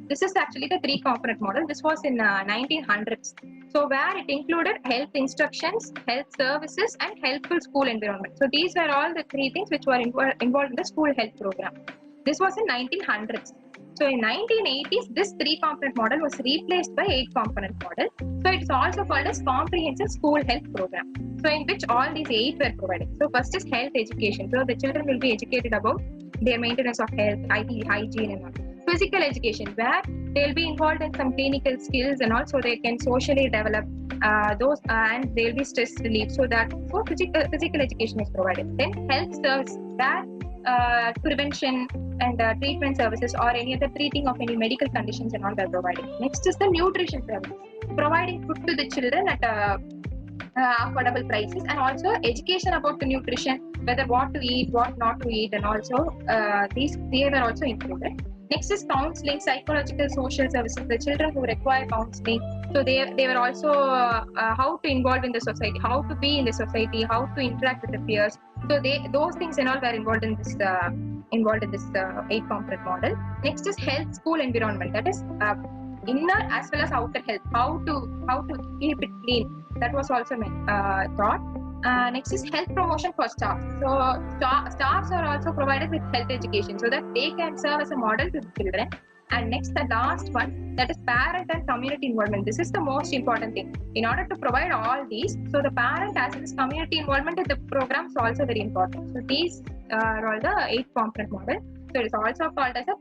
This is actually the three-component model. This was in 1900s. So where it included health instructions, health services, and helpful school environment. So these were all the three things which were involved in the school health program. This was in 1900s. So in 1980s, this three-component model was replaced by eight-component model. So it's also called as comprehensive school health program. So in which all these eight were provided. So first is health education. So the children will be educated about their maintenance of health, hygiene and all. Physical education, where they'll be involved in some clinical skills and also they can socially develop those and they'll be stress relief. So that for physical education is provided. Then health service, where prevention and treatment services or any other treating of any medical conditions and all they're providing. Next is the nutrition service, providing food to the children at affordable prices, and also education about the nutrition, whether what to eat, what not to eat, and also they were also included. Next is counseling, psychological, social services. The children who require counseling, so they were also how to involve in the society, how to be in the society, how to interact with the peers. So those things and all were involved in this eight-component model. Next is health school environment. That is inner as well as outer health. How to keep it clean. That was also taught. Next is health promotion for staff. So staffs are also provided with health education so that they can serve as a model to the children. And next, the last one, that is parent and community involvement. This is the most important thing. In order to provide all these, so the parent as well as community involvement in the program is also very important. So these are all the eight-component model. So it is also called as a